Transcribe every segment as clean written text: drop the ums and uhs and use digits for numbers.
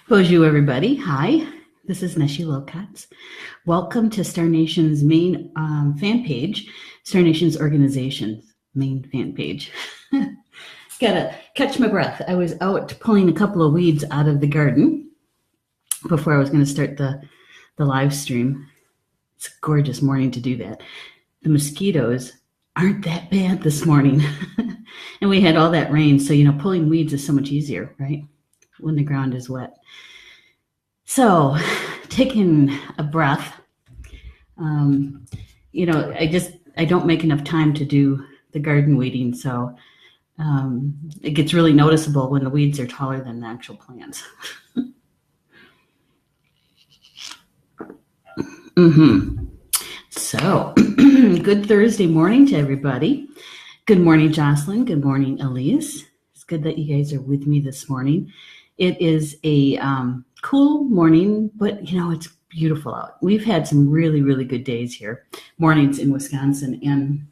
Bonjour, everybody. Hi, this is Neshi Locatz. Welcome to Star Nation's main fan page, Star Nation's organization's main fan page. Gotta catch my breath. I was out pulling a couple of weeds out of the garden before I was going to start the live stream. It's a gorgeous morning to do that. The mosquitoes aren't that bad this morning. And we had all that rain, so pulling weeds is so much easier, right? When the ground is wet. So taking a breath, I don't make enough time to do the garden weeding, so it gets really noticeable when the weeds are taller than the actual plants. So good Thursday morning to everybody. Good morning, Jocelyn. Good morning, Elise. It's good that you guys are with me this morning. It is a cool morning, but it's beautiful out. We've had some really, really good days here, mornings in Wisconsin. And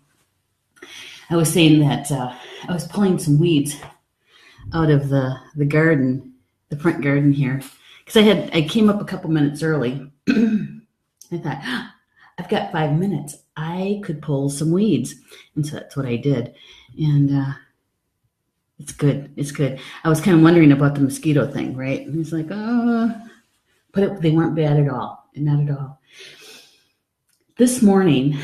I was saying that I was pulling some weeds out of the garden, the front garden here, because I came up a couple minutes early. I thought, I've got 5 minutes. I could pull some weeds. And so that's what I did. And it's good. It's good. I was kind of wondering about the mosquito thing, right? And it's like, but they weren't bad at all. Not at all. This morning,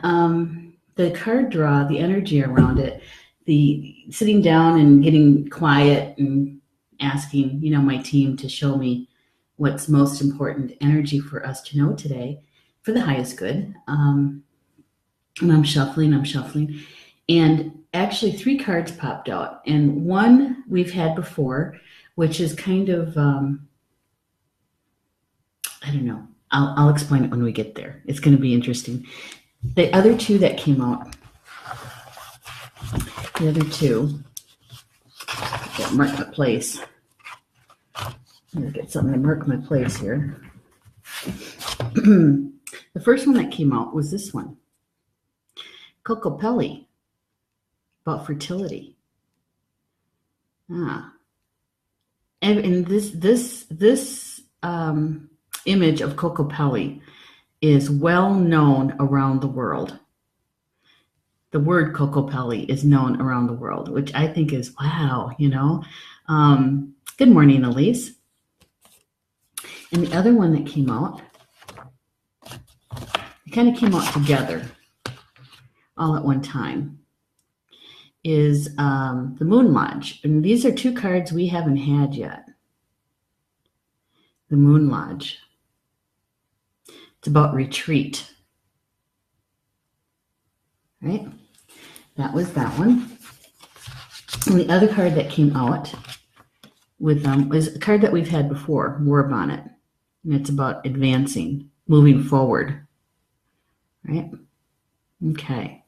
the card draw, the energy around it, the sitting down and getting quiet and asking, my team to show me what's most important energy for us to know today for the highest good. And I'm shuffling. And actually 3 cards popped out. And one we've had before, which is kind of, I don't know. I'll explain it when we get there. It's going to be interesting. The other 2 that came out, that mark my place. I'm going to get something to mark my place here. The first one that came out was this one. Kokopelli, about fertility. And this image of Kokopelli is well known around the world. The word Kokopelli is known around the world, which I think is wow. Good morning, Elise. And the other one that came out, it kind of came out together all at one time, is the Moon Lodge. And these are 2 cards we haven't had yet. The Moon Lodge. It's about retreat. Right? That was that one. And the other card that came out with them is a card that we've had before, War Bonnet. And it's about advancing, moving forward. Right? Okay.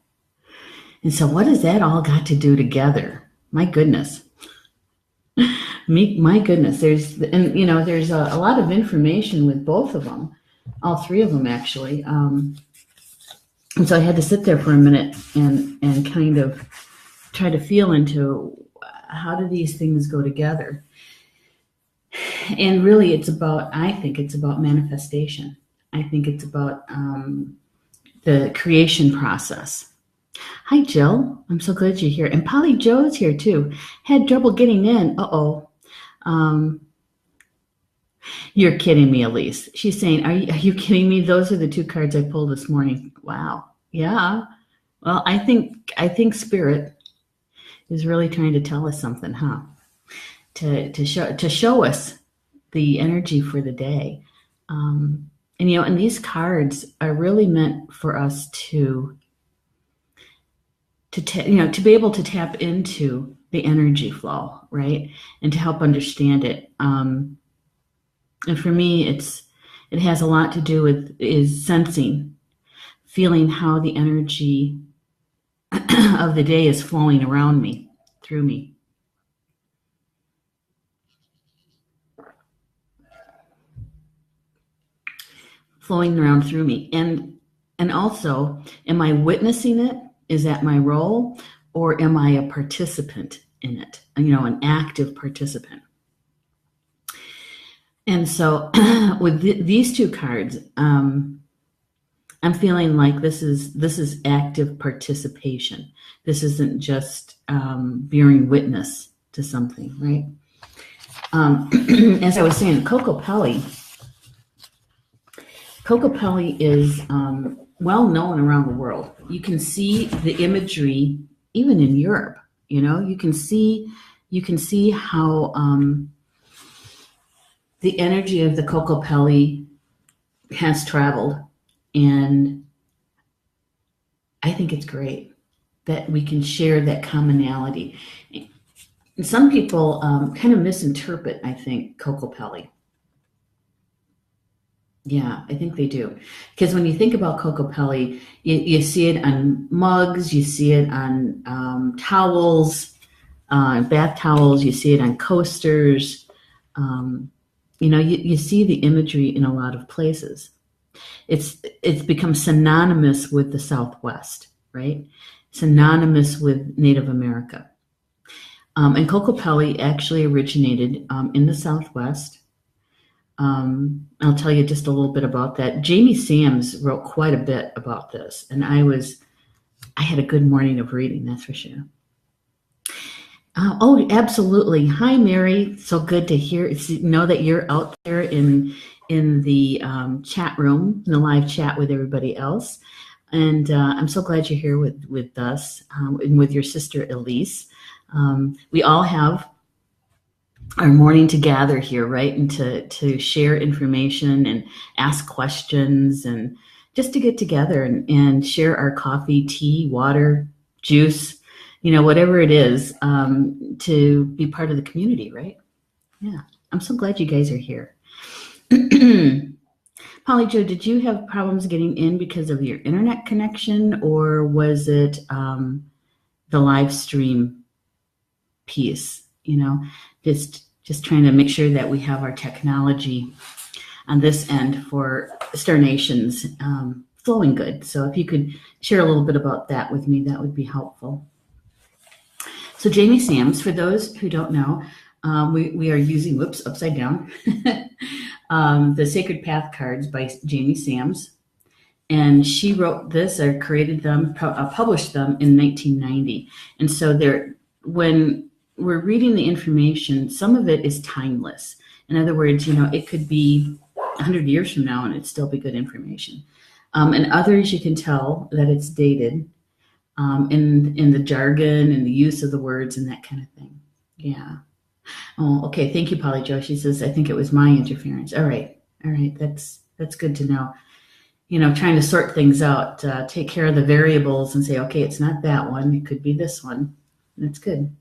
And so what does that all got to do together? My goodness. My goodness. There's a lot of information with both of them, all 3 of them actually. And so I had to sit there for a minute and kind of try to feel into how do these things go together. And really I think it's about manifestation. I think it's about the creation process. Hi, Jill. I'm so glad you're here. And Polly Joe's here, too. Had trouble getting in. You're kidding me, Elise. She's saying, are you kidding me? Those are the 2 cards I pulled this morning. Wow. Yeah. Well, I think Spirit is really trying to tell us something, huh? To show us the energy for the day. And these cards are really meant for us to be able to tap into the energy flow, right? And to help understand it. And for me, it has a lot to do with is sensing, feeling how the energy of the day is flowing around me, through me. Flowing around through me. And also, am I witnessing it? Is that my role? Or am I a participant in it? An active participant. And so with these two cards, I'm feeling like this is active participation. This isn't just bearing witness to something, right? As I was saying, Kokopelli is well known around the world. You can see the imagery even in Europe. You know, you can see how the energy of the Kokopelli has traveled, and I think it's great that we can share that commonality. And some people kind of misinterpret, I think, Kokopelli. Yeah, I think they do. Because when you think about Kokopelli, you see it on mugs, you see it on towels, bath towels, you see it on coasters. Um, you see the imagery in a lot of places. It's become synonymous with the Southwest, right? Synonymous with Native America. And Kokopelli actually originated in the Southwest. I'll tell you just a little bit about that. Jamie Sams wrote quite a bit about this, and I had a good morning of reading, that's for sure. Oh, absolutely. Hi, Mary. So good to know that you're out there in the chat room, in the live chat with everybody else. And I'm so glad you're here with us and with your sister Elise. We all have our morning to gather here, right? And to share information and ask questions and just to get together and share our coffee, tea, water, juice, whatever it is, to be part of the community, right? Yeah. I'm so glad you guys are here. Polly Jo, did you have problems getting in because of your internet connection, or was it the live stream piece? Just trying to make sure that we have our technology on this end for Star Nations flowing good. So if you could share a little bit about that with me, that would be helpful. So Jamie Sams, for those who don't know, we are using, whoops, upside down, the Sacred Path cards by Jamie Sams. And she wrote this, or created them, published them in 1990. And so when we're reading the information, some of it is timeless. In other words, it could be 100 years from now and it'd still be good information. And others, you can tell that it's dated in the jargon and the use of the words and that kind of thing. Yeah. Oh, okay. Thank you, Polly Jo. She says, I think it was my interference. All right. That's good to know. Trying to sort things out, take care of the variables and say, okay, it's not that one. It could be this one. That's good.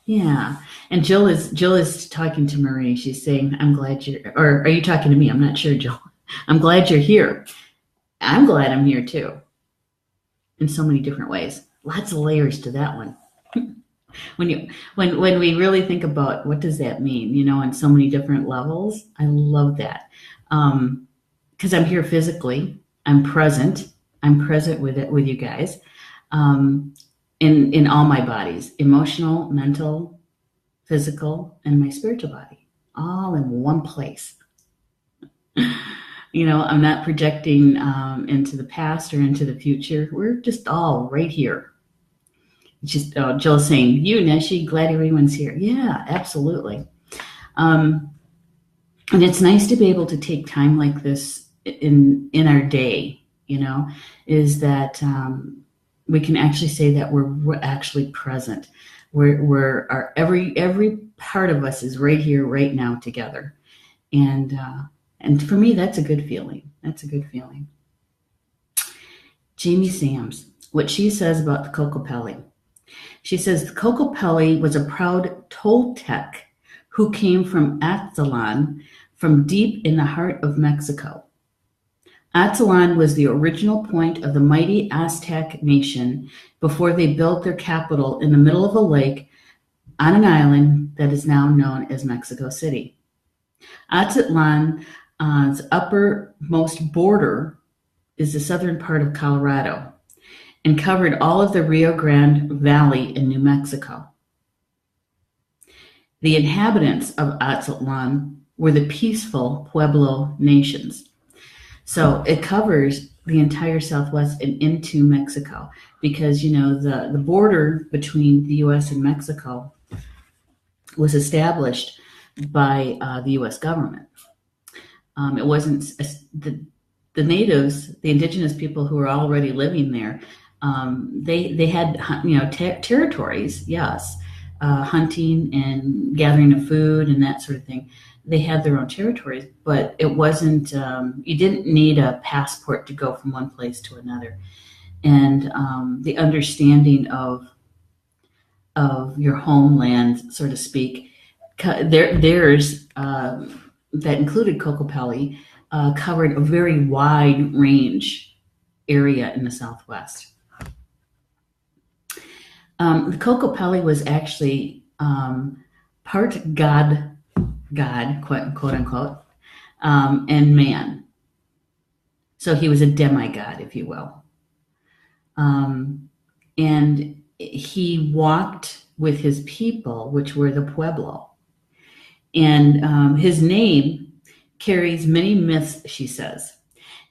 Yeah. And Jill is talking to Marie. She's saying, I'm glad or are you talking to me? I'm not sure, Jill. I'm glad you're here. I'm glad I'm here too. In so many different ways. Lots of layers to that one. When we really think about what does that mean, on so many different levels, I love that. Because I'm here physically, I'm present with you guys, in all my bodies, emotional, mental, physical, and my spiritual body, all in one place. I'm not projecting into the past or into the future. We're just all right here. Just Jill's saying, you, Neshi, glad everyone's here. Yeah, absolutely. And it's nice to be able to take time like this in our day, is that we can actually say that we're actually present. Every part of us is right here, right now together. And for me, that's a good feeling. That's a good feeling. Jamie Sams, what she says about the Kokopelli. She says the Kokopelli was a proud Toltec who came from Aztlan, from deep in the heart of Mexico. Aztlan was the original point of the mighty Aztec nation before they built their capital in the middle of a lake on an island that is now known as Mexico City. Aztlan's uppermost border is the southern part of Colorado and covered all of the Rio Grande Valley in New Mexico. The inhabitants of Aztlan were the peaceful Pueblo nations. So it covers the entire Southwest and into Mexico, because, the border between the U.S. and Mexico was established by the U.S. government. It wasn't the natives, the indigenous people who were already living there. They had territories, yes, hunting and gathering of food and that sort of thing. They had their own territories, but it wasn't. You didn't need a passport to go from one place to another, and the understanding of your homeland, so to speak, theirs that included Kokopelli covered a very wide range area in the Southwest. The Kokopelli was actually part God, quote unquote, and man. So he was a demigod, if you will. And he walked with his people, which were the Pueblo. And his name carries many myths, she says,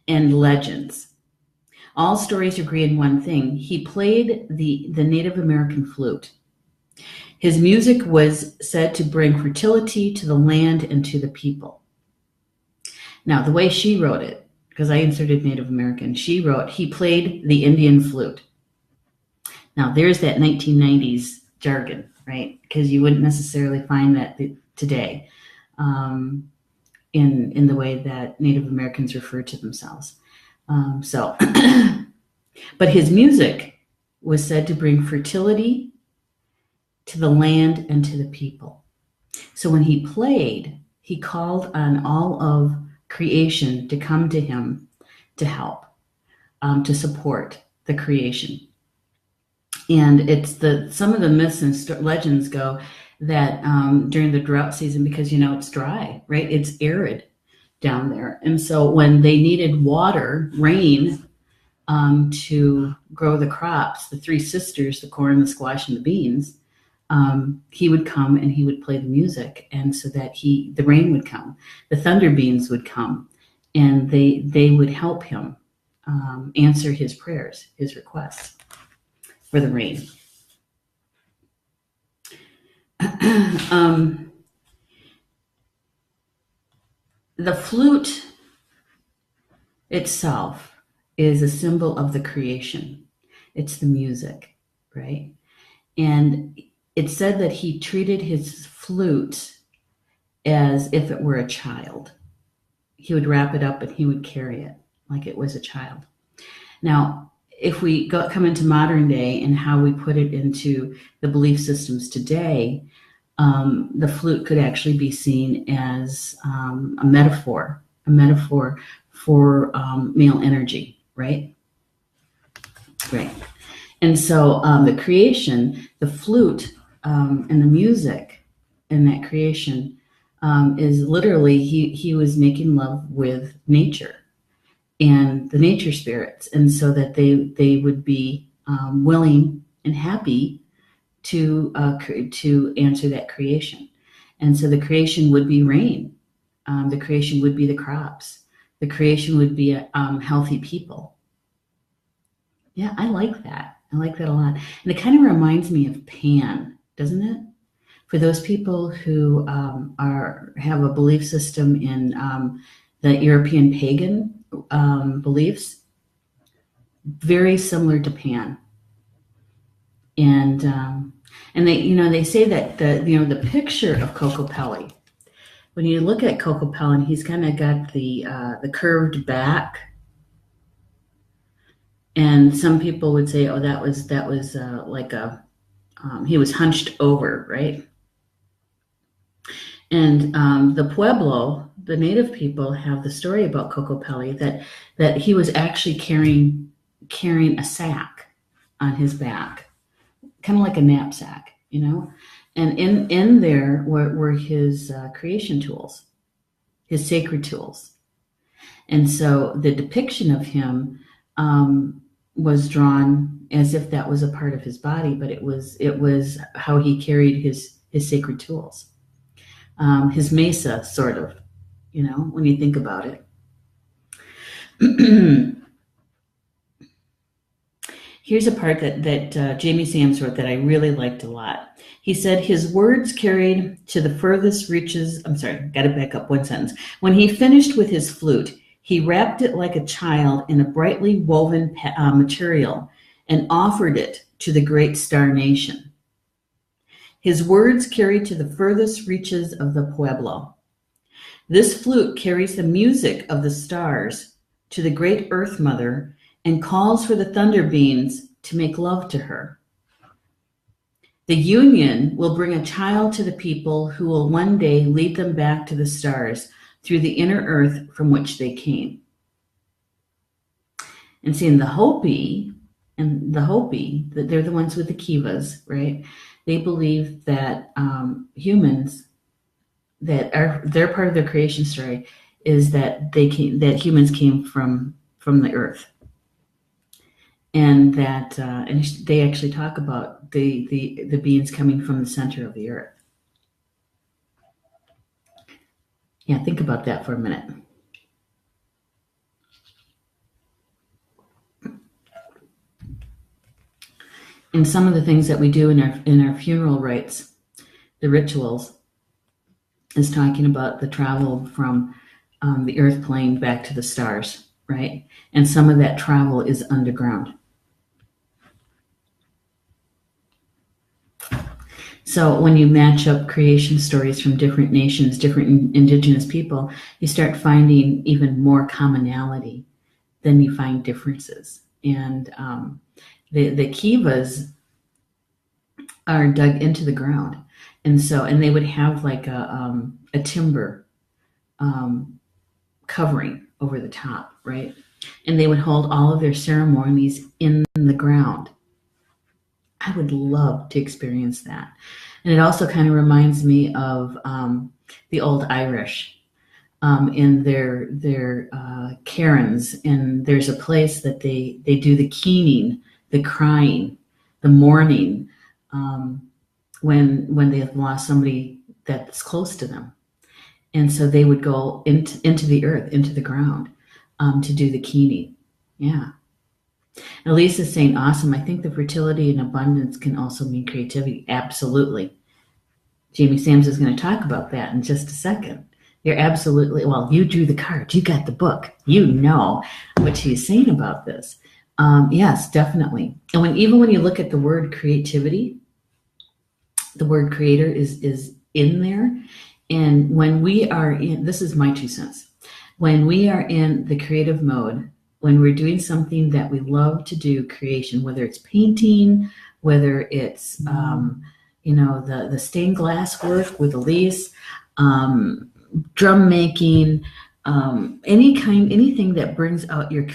and legends. All stories agree in one thing. He played the Native American flute. His music was said to bring fertility to the land and to the people. Now, the way she wrote it, because I inserted Native American, she wrote, he played the Indian flute. Now, there's that 1990s jargon, right? Because you wouldn't necessarily find that today in the way that Native Americans refer to themselves. But his music was said to bring fertility to the land and to the people. So when he played, he called on all of creation to come to him to help, to support the creation. And it's some of the myths and legends go that during the drought season, because it's dry, right? It's arid down there, and so when they needed water, rain, to grow the crops, the three sisters, the corn, the squash, and the beans, he would come and he would play the music, and so that the rain would come, the thunder beams would come, and they would help him answer his prayers, his requests for the rain. The flute itself is a symbol of the creation. It's the music, right? And it said that he treated his flute as if it were a child. He would wrap it up and he would carry it like it was a child. Now, if we come into modern day and how we put it into the belief systems today, the flute could actually be seen as a metaphor for male energy, right? Right. And so the creation, the flute, and the music in that creation is literally he was making love with nature and the nature spirits, and so that they would be willing and happy to answer that creation. And so the creation would be rain, the creation would be the crops, the creation would be healthy people. Yeah, I like that. I like that a lot. And it kind of reminds me of Pan, doesn't it? For those people who have a belief system in the European pagan beliefs, very similar to Pan. And they say that the picture of Kokopelli, when you look at Kokopelli, he's kind of got the curved back. And some people would say, oh, that was like he was hunched over, right? And the Pueblo, the native people, have the story about Kokopelli that he was actually carrying a sack on his back, kind of like a knapsack, And in there were his creation tools, his sacred tools. And so the depiction of him was drawn as if that was a part of his body, but it was how he carried his sacred tools. his mesa, sort of, when you think about it. Here's a part that Jamie Sams wrote that I really liked a lot. He said, his words carried to the furthest reaches. I'm sorry, got to back up one sentence. When he finished with his flute, he wrapped it like a child in a brightly woven material and offered it to the great star nation. His words carried to the furthest reaches of the pueblo. This flute carries the music of the stars to the great Earth Mother and calls for the thunder beings to make love to her. The union will bring a child to the people who will one day lead them back to the stars through the inner earth from which they came. And seeing the Hopi, that they're the ones with the kivas, right? They believe that humans, they're part of their creation story, is that humans came from the earth. And that and they actually talk about the beings coming from the center of the earth. Yeah, think about that for a minute. And some of the things that we do in our funeral rites, the rituals, is talking about the travel from the earth plane back to the stars, right? And some of that travel is underground. So when you match up creation stories from different nations, different indigenous people, you start finding even more commonality than you find differences. And the kivas are dug into the ground. And they would have like a timber covering over the top, right? And they would hold all of their ceremonies in the ground. I would love to experience that. And it also kind of reminds me of the old Irish in their cairns. And there's a place that they do the keening, the crying, the mourning when they have lost somebody that's close to them. And so they would go into the earth, into the ground to do the keening. Yeah. Elise is saying, awesome. I think the fertility and abundance can also mean creativity. Absolutely. Jamie Sams is going to talk about that in just a second. You're absolutely, well, you drew the cards. You got the book. You know what she's saying about this. Yes, definitely. And even when you look at the word creativity, the word creator is in there. And when we are in, this is my 2 cents, when we are in the creative mode, when we're doing something that we love to do, creation, whether it's painting, whether it's, the stained glass work with Elise, drum making, anything that brings out your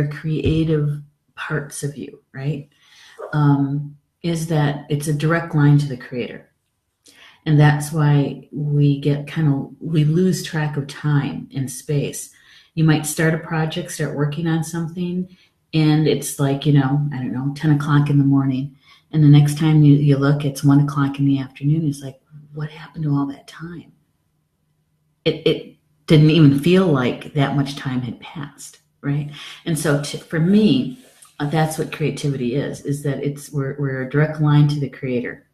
creative parts of you, right? Is that it's a direct line to the creator. And that's why we lose track of time and space. You might start a project, start working on something, and it's like, 10 o'clock in the morning. And the next time you look, it's 1 o'clock in the afternoon. It's like, what happened to all that time? It didn't even feel like that much time had passed, right? And so for me, that's what creativity is that we're a direct line to the creator.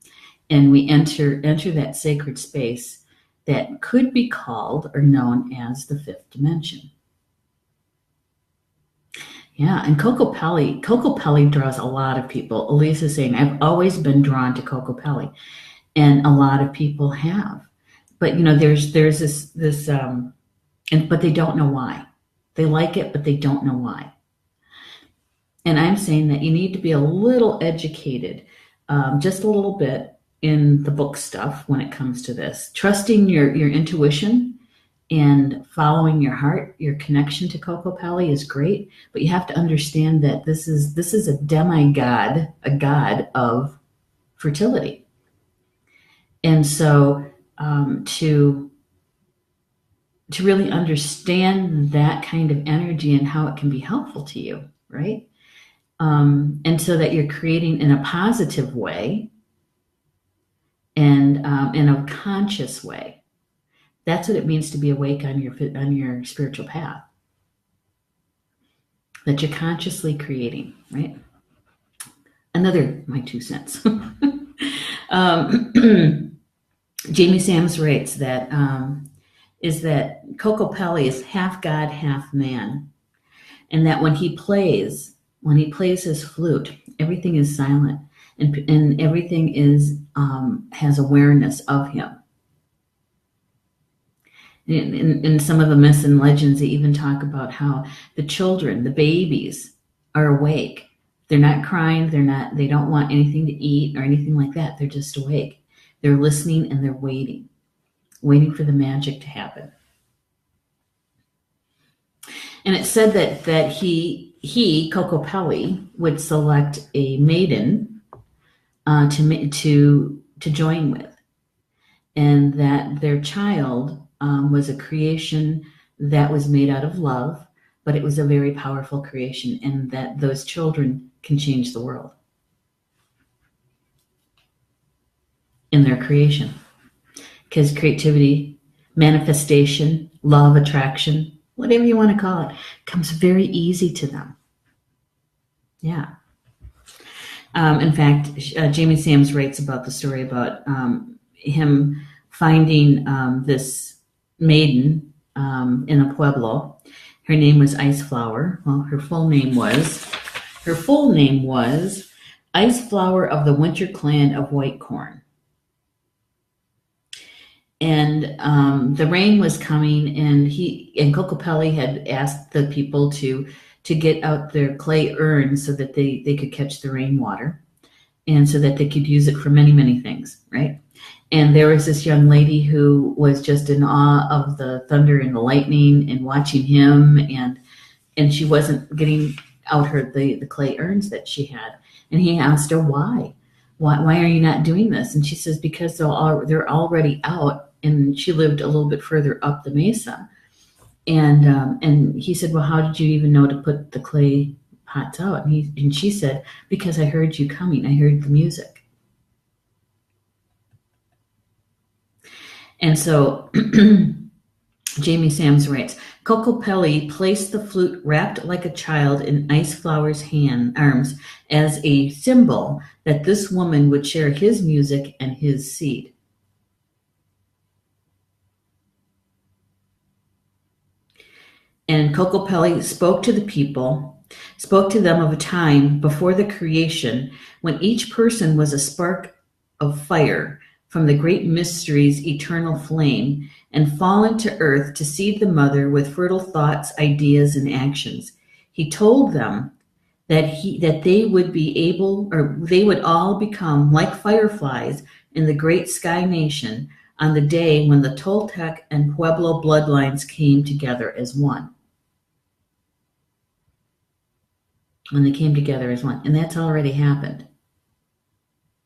And we enter that sacred space that could be called or known as the fifth dimension. Yeah, and Kokopelli draws a lot of people. Elise is saying, I've always been drawn to Kokopelli, and a lot of people have. But there's this but they don't know why. They like it, but they don't know why. And I'm saying that you need to be a little educated, just a little bit, in the book stuff when it comes to this. Trusting your intuition and following your heart, your connection to Kokopelli is great, but you have to understand that this is a demigod, a god of fertility. And so to really understand that kind of energy and how it can be helpful to you, right? And so that you're creating in a positive way, and in a conscious way. That's what it means to be awake on your spiritual path. That you're consciously creating, right? Another my 2 cents. Jamie Sams writes that is that Kokopelli is half God, half man, and that when he plays his flute, everything is silent, and everything is has awareness of him. In some of the myths and legends, they even talk about how the children, the babies, are awake. They're not crying. They don't want anything to eat or anything like that. They're just awake. They're listening and they're waiting for the magic to happen. And it said that he Kokopelli would select a maiden to join with, and that their child was a creation that was made out of love, but it was a very powerful creation, and that those children can change the world in their creation. Because creativity, manifestation, law of attraction, whatever you want to call it, comes very easy to them. Yeah. In fact, Jamie Sams writes about the story about him finding this maiden in a pueblo. Her name was Ice Flower. Well, her full name was Ice Flower of the Winter Clan of White Corn. And the rain was coming, and Kokopelli had asked the people to get out their clay urns so that they could catch the rainwater, and so that they could use it for many, many things, right? And there was this young lady who was just in awe of the thunder and the lightning and watching him, and she wasn't getting out the clay urns that she had. And he asked her, why are you not doing this? And she says, because they're already out. And she lived a little bit further up the mesa. And he said, well, how did you even know to put the clay pots out? And she said, because I heard you coming. I heard the music. And so Jamie Sams writes, Kokopelli placed the flute wrapped like a child in Ice Flower's arms as a symbol that this woman would share his music and his seed. And Kokopelli spoke to the people, spoke to them of a time before the creation when each person was a spark of fire from the great mystery's eternal flame and fallen to earth to seed the mother with fertile thoughts, ideas, and actions. He told them that they would be able, or they would all become like fireflies in the great sky nation on the day when the Toltec and Pueblo bloodlines came together as one. When they came together as one. And that's already happened.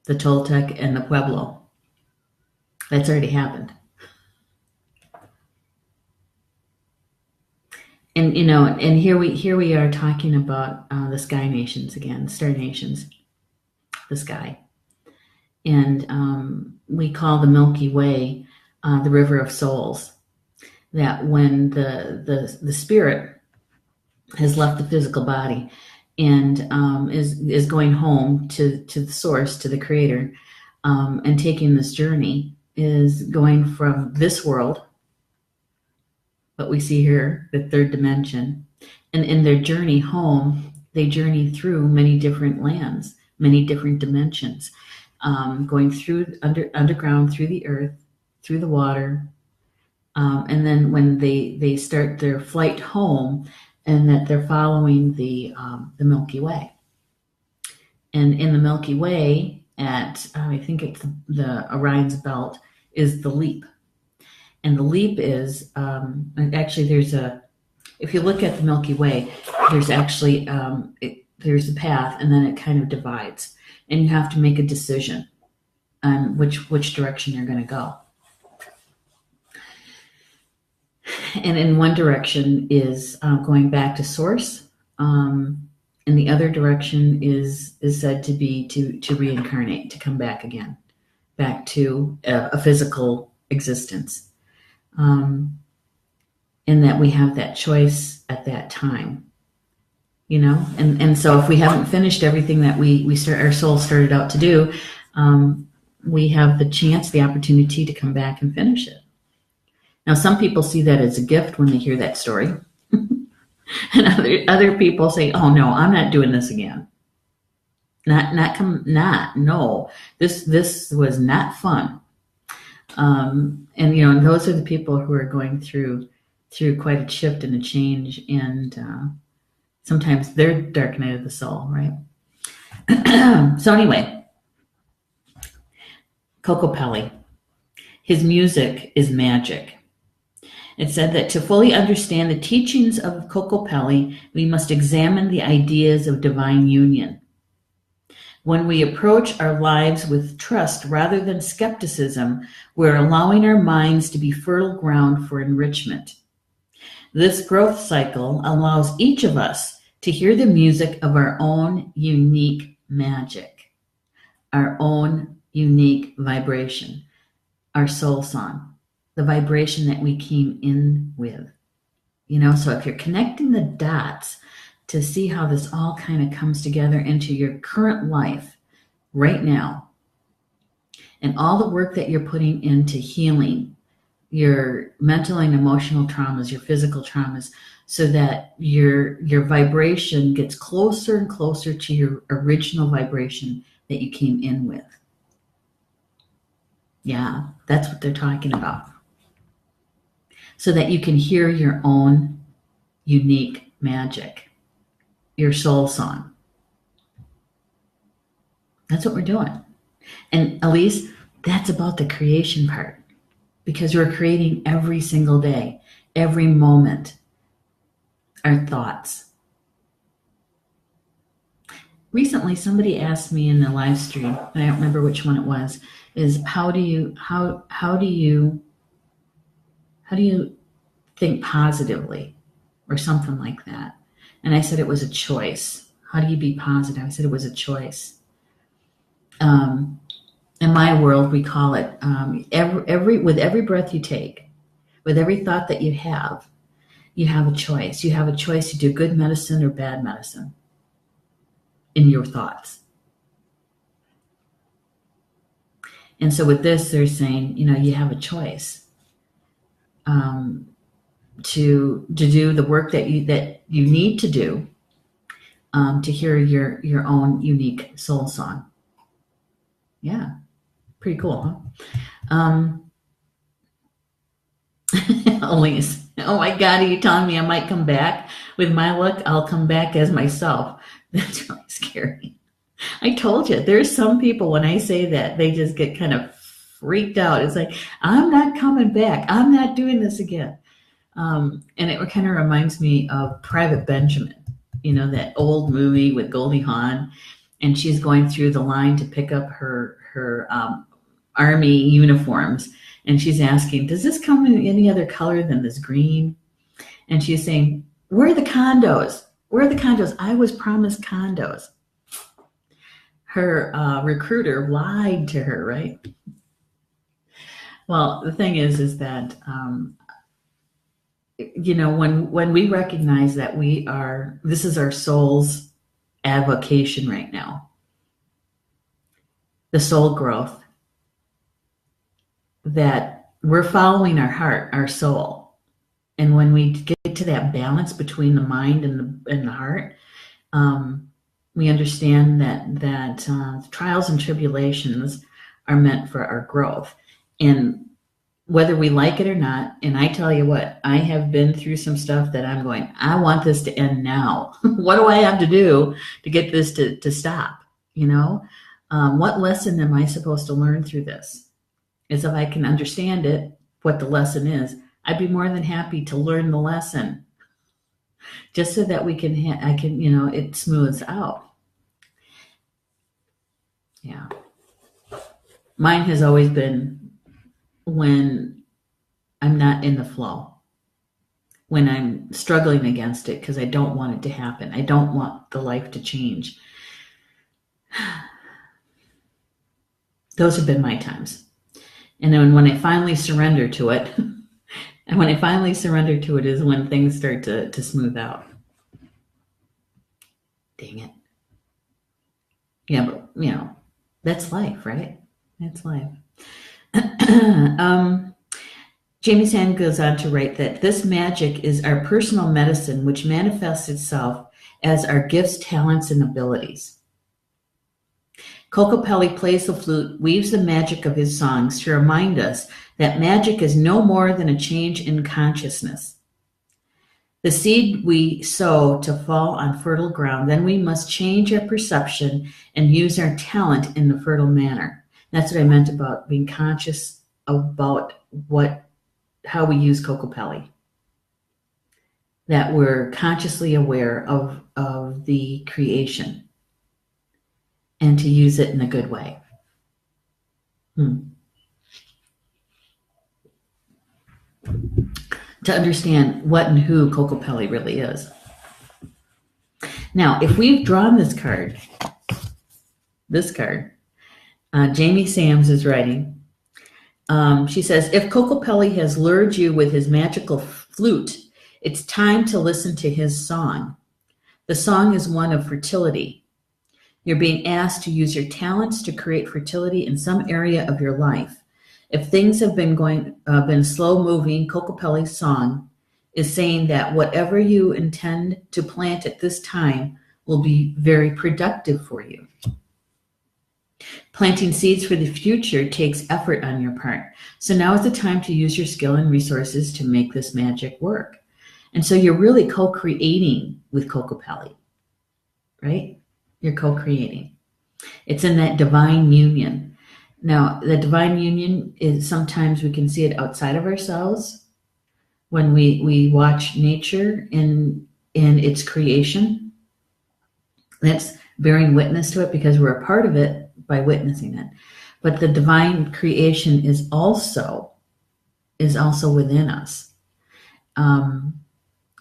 The Toltec and the Pueblo. That's already happened. And and here we are talking about the sky nations again, star nations, the sky. And we call the Milky Way the River of Souls. That when the spirit has left the physical body and is going home to the source, to the creator, and taking this journey, is going from this world, what we see here, the third dimension, and in their journey home, they journey through many different lands, many different dimensions, going through underground, through the earth, through the water, and then when they start their flight home, and that they're following the Milky Way. And in the Milky Way, at I think it's the Orion's belt, is the leap. And the leap is actually if you look at the Milky Way, there's actually there's a path, and then it kind of divides, and you have to make a decision on which direction you're going to go. And in one direction is going back to source, and the other direction is said to be to reincarnate, to come back again, back to a physical existence. And that we have that choice at that time, and so if we haven't finished everything that our soul started out to do, we have the opportunity to come back and finish it. Now, some people see that as a gift when they hear that story. And other people say, oh no, I'm not doing this again. No, this was not fun. And those are the people who are going through quite a shift and a change, and sometimes they're dark night of the soul, right? So anyway, Kokopelli, his music is magic. It said that to fully understand the teachings of Kokopelli, we must examine the ideas of divine union. When we approach our lives with trust rather than skepticism, we're allowing our minds to be fertile ground for enrichment. This growth cycle allows each of us to hear the music of our own unique magic, our own unique vibration, our soul song, the vibration that we came in with. So if you're connecting the dots to see how this all kind of comes together into your current life right now, and all the work that you're putting into healing your mental and emotional traumas, your physical traumas, so that your vibration gets closer and closer to your original vibration that you came in with. Yeah, that's what they're talking about. So that you can hear your own unique magic, your soul song. That's what we're doing. And Elise, that's about the creation part, because we're creating every single day, every moment, our thoughts. Recently, somebody asked me in the live stream, and I don't remember which one it was, is how do you think positively, or something like that? And I said it was a choice. How do you be positive? I said it was a choice. In my world, we call it with every breath you take, with every thought that you have a choice. You have a choice to do good medicine or bad medicine in your thoughts. And so with this, they're saying, you have a choice to do the work that you need to do to hear your own unique soul song. Yeah, pretty cool, huh? Elise, oh my God, are you telling me I might come back? With my luck, I'll come back as myself. That's really scary. I told you, there's some people, when I say that, they just get kind of freaked out. It's like, I'm not coming back. I'm not doing this again. And it kind of reminds me of Private Benjamin, that old movie with Goldie Hawn, and she's going through the line to pick up her army uniforms, and she's asking, does this come in any other color than this green? And she's saying, where are the condos? Where are the condos? I was promised condos. Her recruiter lied to her, right? Well, the thing is that when we recognize that this is our soul's avocation right now, the soul growth, that we're following our heart, our soul. And when we get to that balance between the mind and the heart, we understand that trials and tribulations are meant for our growth. And whether we like it or not, and I tell you what, I have been through some stuff that I'm going, I want this to end now. What do I have to do to get this to stop? What lesson am I supposed to learn through this? As if I can understand it, what the lesson is, I'd be more than happy to learn the lesson, just so that we can, it smooths out. Yeah. Mine has always been when I'm not in the flow, when I'm struggling against it because I don't want it to happen. I don't want the life to change. Those have been my times. And then when I finally surrender to it, and when I finally surrender to it is when things start to smooth out. Dang it. Yeah, but that's life, right? That's life. Jamie Sand goes on to write that this magic is our personal medicine, which manifests itself as our gifts, talents, and abilities. Kokopelli plays the flute, weaves the magic of his songs to remind us that magic is no more than a change in consciousness. The seed we sow to fall on fertile ground, then we must change our perception and use our talent in the fertile manner. That's what I meant about being conscious about how we use Kokopelli. That we're consciously aware of the creation and to use it in a good way. To understand what and who Kokopelli really is. Now, if we've drawn this card, Jamie Sams is writing. She says, if Kokopelli has lured you with his magical flute, it's time to listen to his song. The song is one of fertility. You're being asked to use your talents to create fertility in some area of your life. If things have been slow moving, Kokopelli's song is saying that whatever you intend to plant at this time will be very productive for you. Planting seeds for the future takes effort on your part. So now is the time to use your skill and resources to make this magic work. And so you're really co-creating with Kokopelli, right? You're co-creating. It's in that divine union. Now, the divine union is sometimes we can see it outside of ourselves when we watch nature in its creation. That's bearing witness to it because we're a part of it by witnessing it. But the divine creation is also within us.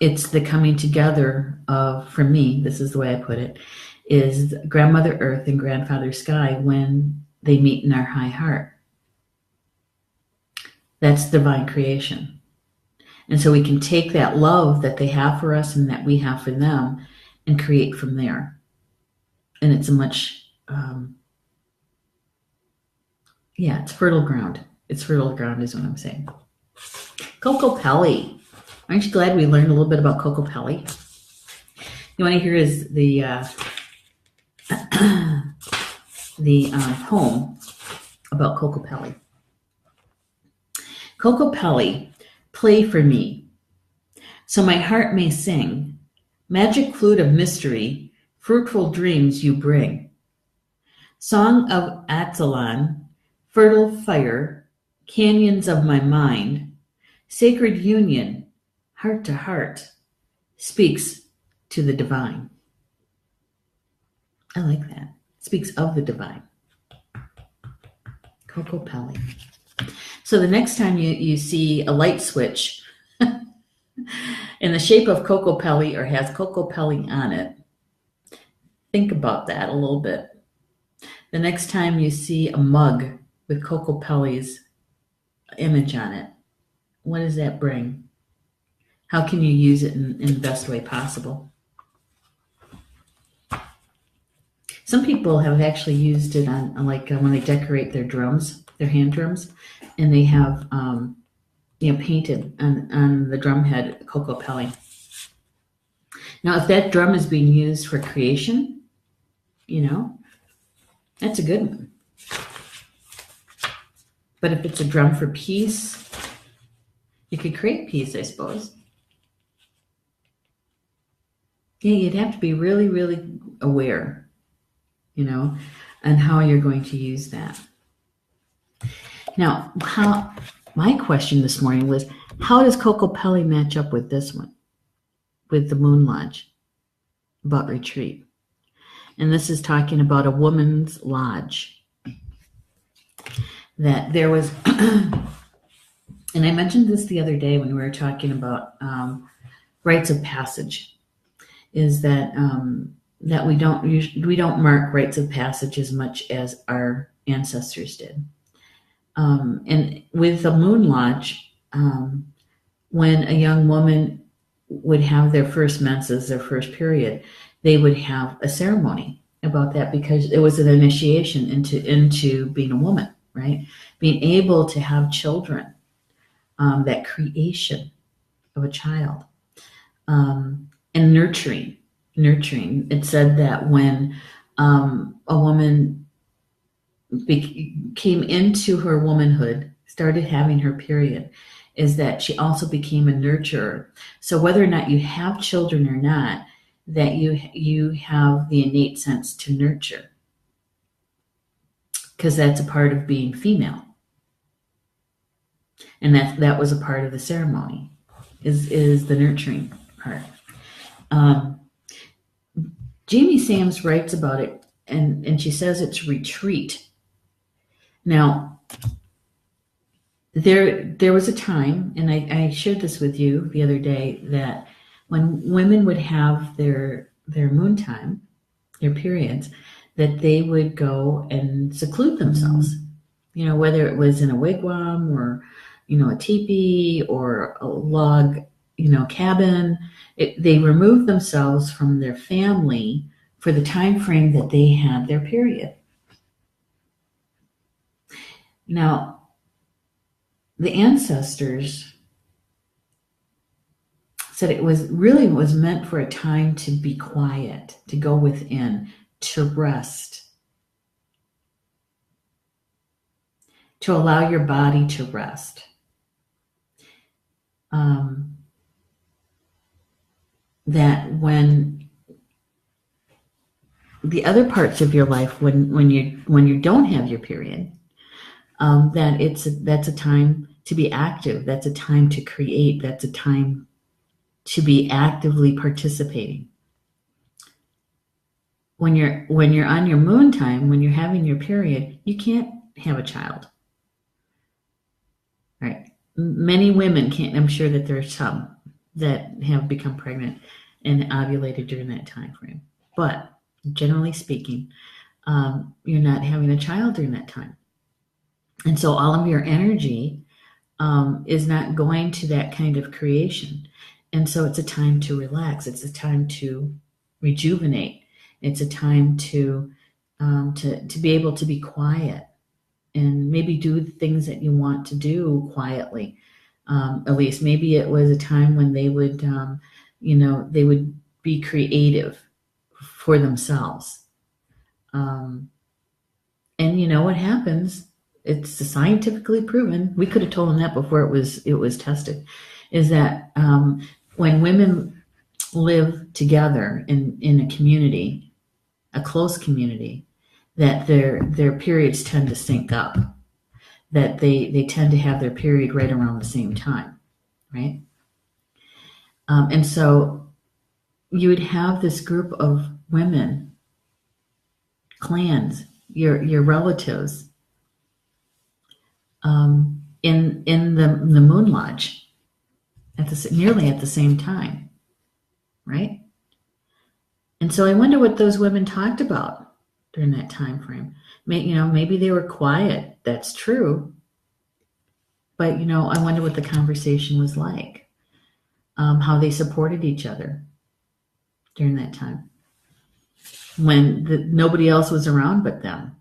It's the coming together of, for me, this is the way I put it, is Grandmother Earth and Grandfather Sky when they meet in our high heart. That's divine creation. And so we can take that love that they have for us and that we have for them and create from there. And it's a much, it's fertile ground. It's fertile ground is what I'm saying. Kokopelli. Aren't you glad we learned a little bit about Kokopelli? You want to hear is the poem about Kokopelli. Kokopelli, play for me, so my heart may sing. Magic flute of mystery, fruitful dreams you bring. Song of Atzilan, fertile fire, canyons of my mind, sacred union, heart to heart, speaks to the divine. I like that. Speaks of the divine. Kokopelli. So the next time you see a light switch in the shape of Kokopelli or has Kokopelli on it, think about that a little bit. The next time you see a mug with Kokopelli's image on it, what does that bring? How can you use it in the best way possible? Some people have actually used it on when they decorate their drums, their hand drums, and they have painted on the drum head Kokopelli. Now, if that drum is being used for creation, that's a good one. But if it's a drum for peace, you could create peace, I suppose. Yeah, you'd have to be really, really aware, and how you're going to use that. Now, my question this morning was, how does Kokopelli match up with this one, with the Moon Lodge, about retreat? And this is talking about a woman's lodge. That there was, and I mentioned this the other day when we were talking about rites of passage, is that that we don't mark rites of passage as much as our ancestors did. And with the Moon Lodge, when a young woman would have their first menses, their first period, they would have a ceremony about that because it was an initiation into being a woman, right? Being able to have children, that creation of a child, and nurturing. It said that when a woman came into her womanhood, started having her period, is that she also became a nurturer. So whether or not you have children or not, that you have the innate sense to nurture, because that's a part of being female, and that was a part of the ceremony, is the nurturing part. Um, Jamie Sams writes about it, and she says it's retreat. Now, there was a time, and I shared this with you the other day, that when women would have their moon time, their periods, that they would go and seclude themselves. Whether it was in a wigwam or a teepee or a log cabin. They removed themselves from their family for the time frame that they had their period. Now, the ancestors said it was meant for a time to be quiet, to go within, to rest, to allow your body to rest. That when the other parts of your life, when you don't have your period, that's a time to be active. That's a time to create. That's a time to be actively participating. When you're on your moon time, when you're having your period, you can't have a child. Right? Many women can't. I'm sure that there are some that have become pregnant and ovulated during that time frame. But generally speaking, you're not having a child during that time. And so all of your energy is not going to that kind of creation. And so it's a time to relax. It's a time to rejuvenate. It's a time to be able to be quiet and maybe do the things that you want to do quietly. At least maybe it was a time when they would, they would be creative for themselves. And you know what happens? It's scientifically proven. We could have told them that before it was tested. Is that when women live together in a community, a close community, that their periods tend to sync up. That they tend to have their period right around the same time, right? And so you would have this group of women, clans, your relatives, in the Moon Lodge nearly at the same time, right? And so I wonder what those women talked about during that time frame. Maybe they were quiet. That's true. But I wonder what the conversation was like, how they supported each other during that time when nobody else was around but them.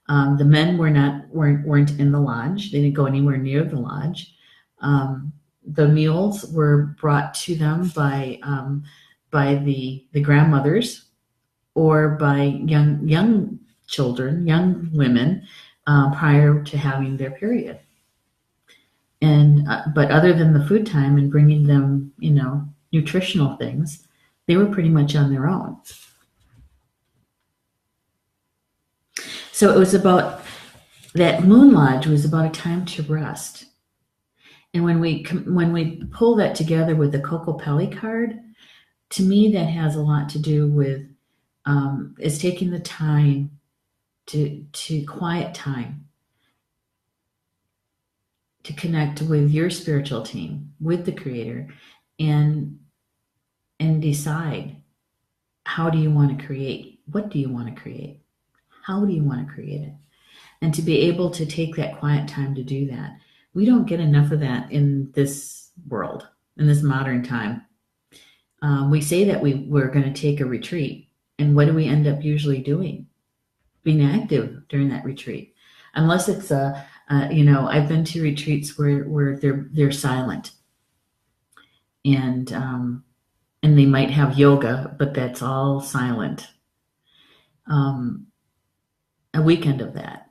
The men weren't in the lodge. They didn't go anywhere near the lodge. The meals were brought to them by the grandmothers or by young children, young women, prior to having their period. And but other than the food time and bringing them, nutritional things, they were pretty much on their own. So it was about that Moon Lodge was about a time to rest. And when we pull that together with the Kokopelli card, to me that has a lot to do with is taking the time to quiet time, to connect with your spiritual team, with the Creator, and decide, how do you want to create? What do you want to create? How do you want to create it? and to be able to take that quiet time to do that. We don't get enough of that in this world, in this modern time. We say that we're going to take a retreat, and what do we end up usually doing? Being active during that retreat, unless it's I've been to retreats where they're silent, and they might have yoga, but that's all silent. A weekend of that.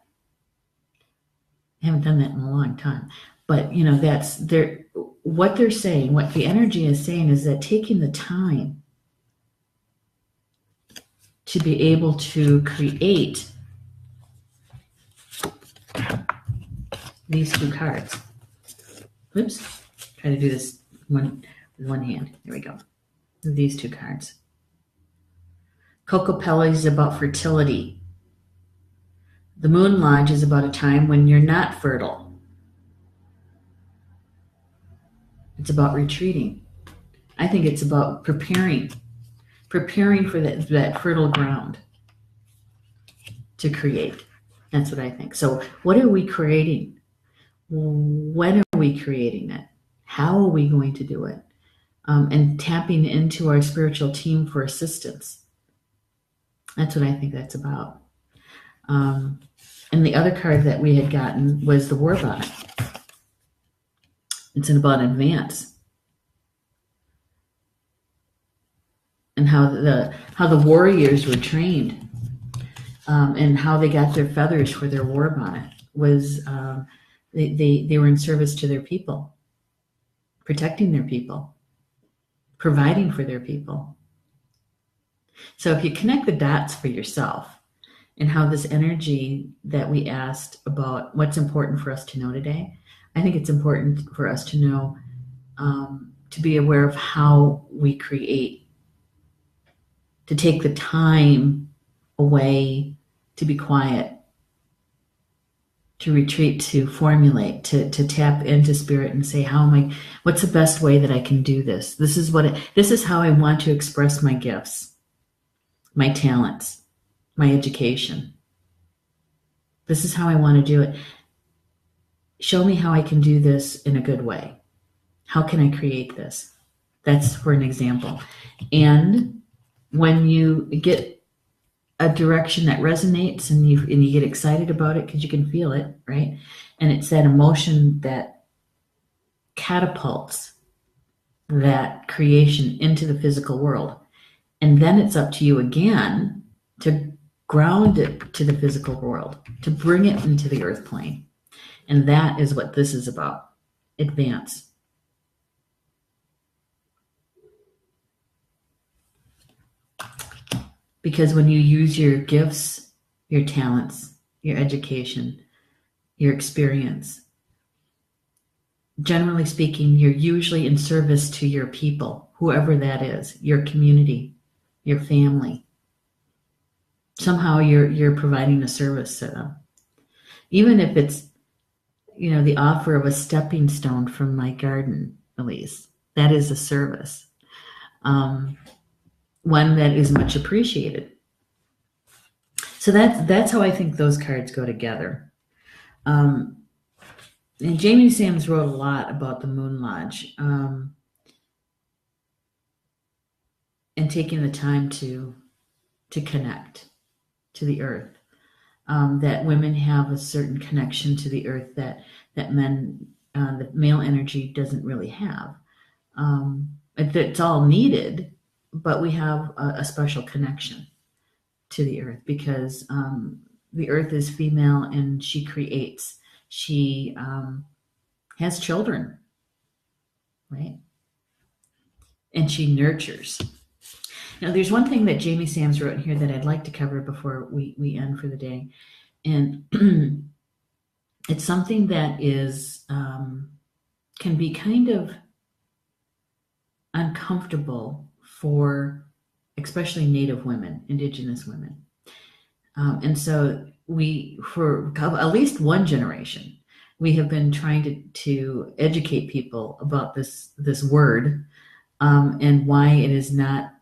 I haven't done that in a long time, but that's what they're saying. What the energy is saying is that taking the time to be able to create these two cards. Oops, try to do this with one hand. There we go. These two cards. Kokopelli is about fertility. The Moon Lodge is about a time when you're not fertile. It's about retreating. I think it's about preparing for that fertile ground to create. That's what I think. So what are we creating? When are we creating it? How are we going to do it? And tapping into our spiritual team for assistance. That's what I think that's about. And the other card that we had gotten was the War Bonnet. It's about advance. And how the warriors were trained, and how they got their feathers for their war bonnet was they were in service to their people, protecting their people, providing for their people. So if you connect the dots for yourself and how this energy that we asked about what's important for us to know today, I think it's important for us to know, to be aware of how we create, to take the time away, to be quiet, to retreat, to formulate, to tap into spirit and say, what's the best way that I can do this? This is how I want to express my gifts, my talents, my education. This is how I want to do it. Show me how I can do this in a good way. How can I create this? That's for an example. And when you get a direction that resonates and you get excited about it because you can feel it, right? And it's that emotion that catapults that creation into the physical world. And then it's up to you again to ground it to the physical world, to bring it into the earth plane. And that is what this is about. Advance. Because when you use your gifts, your talents, your education, your experience, generally speaking, you're usually in service to your people, whoever that is, your community, your family. Somehow you're providing a service to them. Even if it's, the offer of a stepping stone from my garden, Elise, that is a service. One that is much appreciated. So that's how I think those cards go together. And Jamie Sams wrote a lot about the Moon Lodge, and taking the time to connect to the earth. That women have a certain connection to the earth that men, the male energy doesn't really have. It's all needed, but we have a special connection to the earth because the earth is female and she creates. She has children, right? And she nurtures. Now, there's one thing that Jamie Sams wrote in here that I'd like to cover before we end for the day. And it's something that is can be kind of uncomfortable for especially Native women, Indigenous women. And so for at least one generation, we have been trying to educate people about this word and why it is not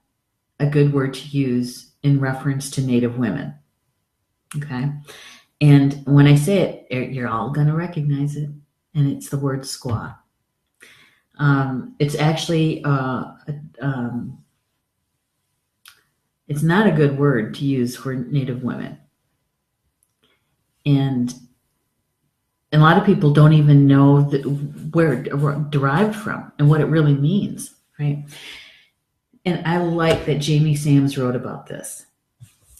a good word to use in reference to Native women. Okay. And when I say it, you're all going to recognize it. And it's the word squaw. It's actually, it's not a good word to use for Native women. And a lot of people don't even know where it derived from and what it really means, right? And I like that Jamie Sams wrote about this.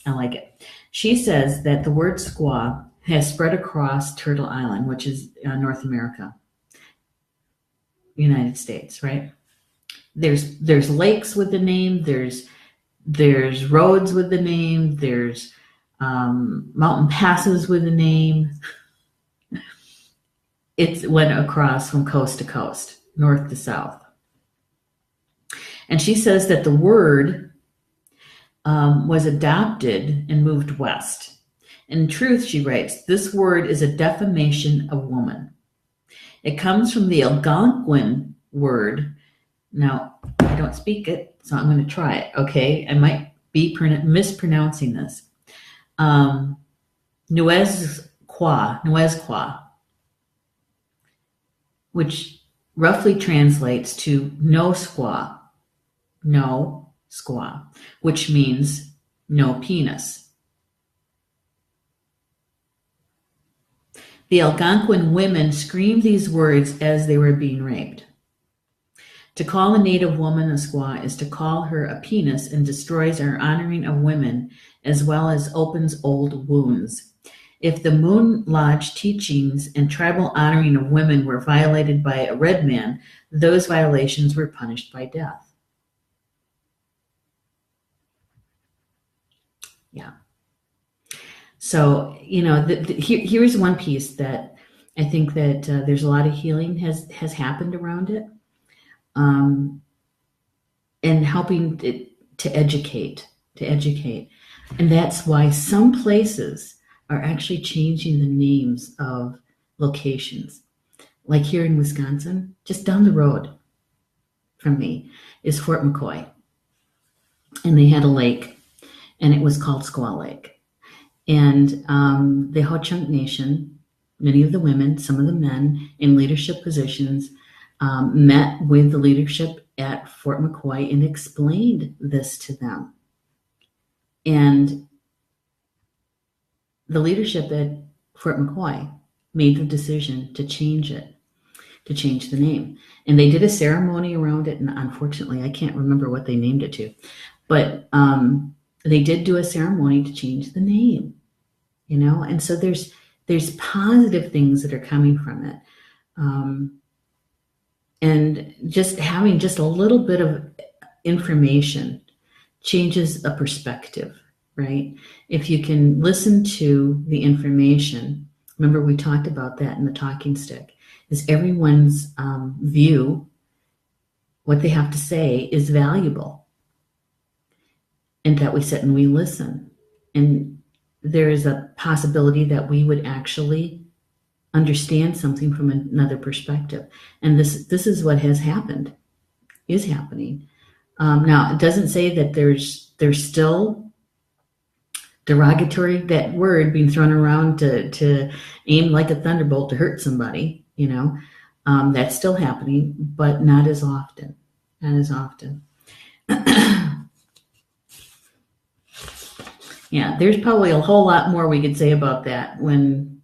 I like it. She says that the word squaw has spread across Turtle Island, which is North America, United States, right? There's lakes with the name. There's roads with the name. There's mountain passes with the name. It went across from coast to coast, north to south. And she says that the word was adopted and moved west. In truth, she writes, this word is a defamation of woman. It comes from the Algonquin word. Now, I don't speak it, so I'm going to try it, okay? I might be mispronouncing this. Nuezqua, which roughly translates to no squaw, which means no penis. The Algonquin women screamed these words as they were being raped. To call a Native woman a squaw is to call her a penis and destroys our honoring of women as well as opens old wounds. If the Moon Lodge teachings and tribal honoring of women were violated by a red man, those violations were punished by death. Yeah. So, here's one piece that I think that there's a lot of healing has happened around it, and helping to educate. And that's why some places are actually changing the names of locations. Like here in Wisconsin, just down the road from me is Fort McCoy. And they had a lake, and it was called Squaw Lake. And the Ho-Chunk Nation, many of the women, some of the men in leadership positions, met with the leadership at Fort McCoy and explained this to them. And the leadership at Fort McCoy made the decision to change the name. And they did a ceremony around it, and unfortunately, I can't remember what they named it to. But they did do a ceremony to change the name, and so there's positive things that are coming from it. And just having just a little bit of information changes a perspective, right? If you can listen to the information, remember we talked about that in the talking stick, is everyone's view, what they have to say is valuable. And that we sit and we listen. And there is a possibility that we would actually understand something from another perspective. And this is what is happening. Now, it doesn't say that there's still derogatory, that word being thrown around to aim like a thunderbolt to hurt somebody, that's still happening, but not as often. Yeah, there's probably a whole lot more we could say about that when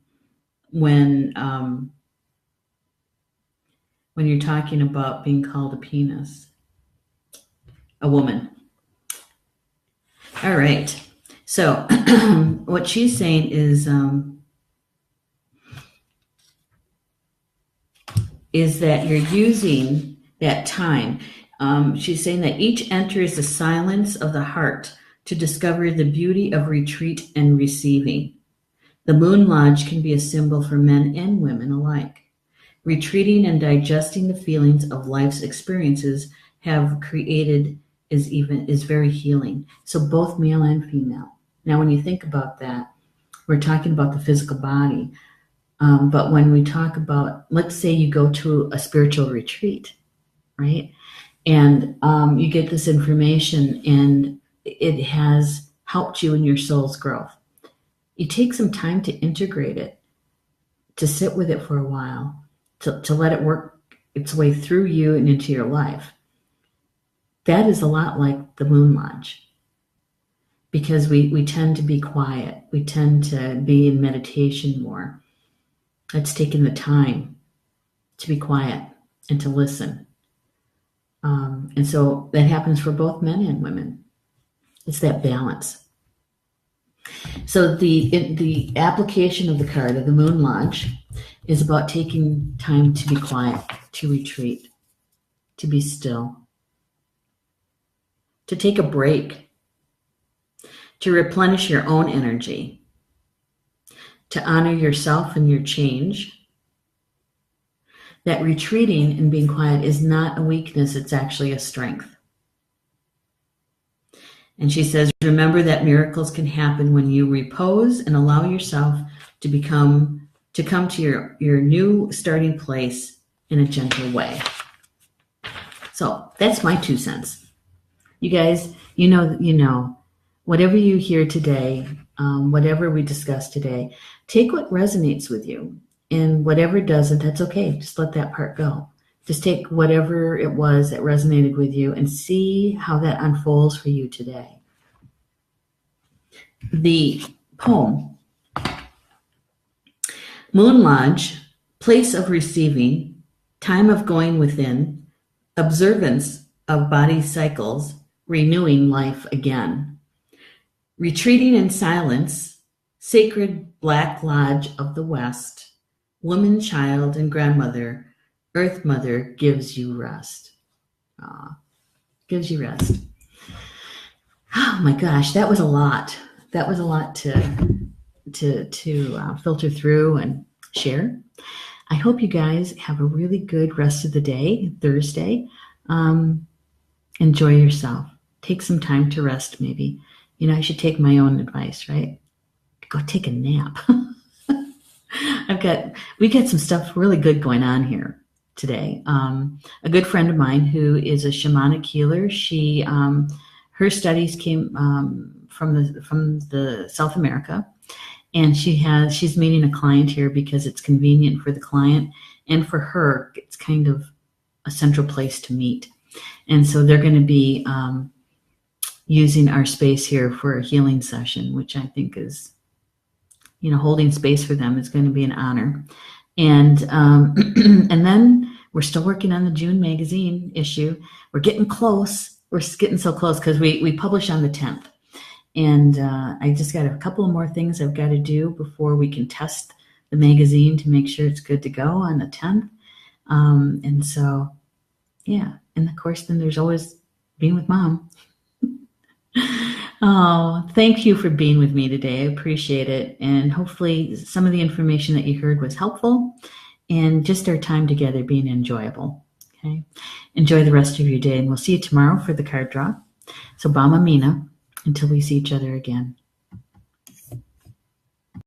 you're talking about being called a penis, a woman. All right. So what she's saying is that you're using that time. She's saying that each enters the silence of the heart to discover the beauty of retreat and receiving. The Moon Lodge can be a symbol for men and women alike. Retreating and digesting the feelings of life's experiences have created is very healing. So both male and female. Now, when you think about that, we're talking about the physical body. But when we talk about, let's say you go to a spiritual retreat, right? And you get this information and it has helped you in your soul's growth. you take some time to integrate it, to sit with it for a while, to let it work its way through you and into your life. That is a lot like the Moon Lodge, because we tend to be quiet. We tend to be in meditation more. It's taking the time to be quiet and to listen. And so that happens for both men and women. It's that balance. So the application of the card of the Moon Lodge is about taking time to be quiet, to retreat, to be still, to take a break, to replenish your own energy, to honor yourself and your change. That retreating and being quiet is not a weakness, it's actually a strength. And she says, remember that miracles can happen when you repose and allow yourself to come to your new starting place in a gentle way. So that's my 2 cents. You guys, you know, whatever you hear today, whatever we discuss today, take what resonates with you, and whatever doesn't, that's okay. Just let that part go. Just take whatever it was that resonated with you and see how that unfolds for you today. The poem, Moon Lodge, place of receiving, time of going within, observance of body cycles, renewing life again. Retreating in silence, sacred black lodge of the West, woman, child, and grandmother, Earth Mother gives you rest. Gives you rest. Oh my gosh, that was a lot. That was a lot to filter through and share. I hope you guys have a really good rest of the day, Thursday. Enjoy yourself. Take some time to rest, maybe. You know, I should take my own advice, right? Go take a nap. We got some stuff really good going on here today. A good friend of mine who is a shamanic healer, she her studies came from the South America, and she's meeting a client here because it's convenient for the client, and for her it's kind of a central place to meet. And so they're going to be using our space here for a healing session, which I think is, you know, holding space for them is going to be an honor. And and then we're still working on the June magazine issue. We're getting close. We're getting so close because we publish on the 10th. And I just got a couple of more things I've got to do before we can test the magazine to make sure it's good to go on the 10th. And so, yeah. And of course, then there's always being with Mom. Oh, thank you for being with me today. I appreciate it. And hopefully some of the information that you heard was helpful, and just our time together being enjoyable. Okay. Enjoy the rest of your day, and we'll see you tomorrow for the card draw. So Bama Mina, until we see each other again.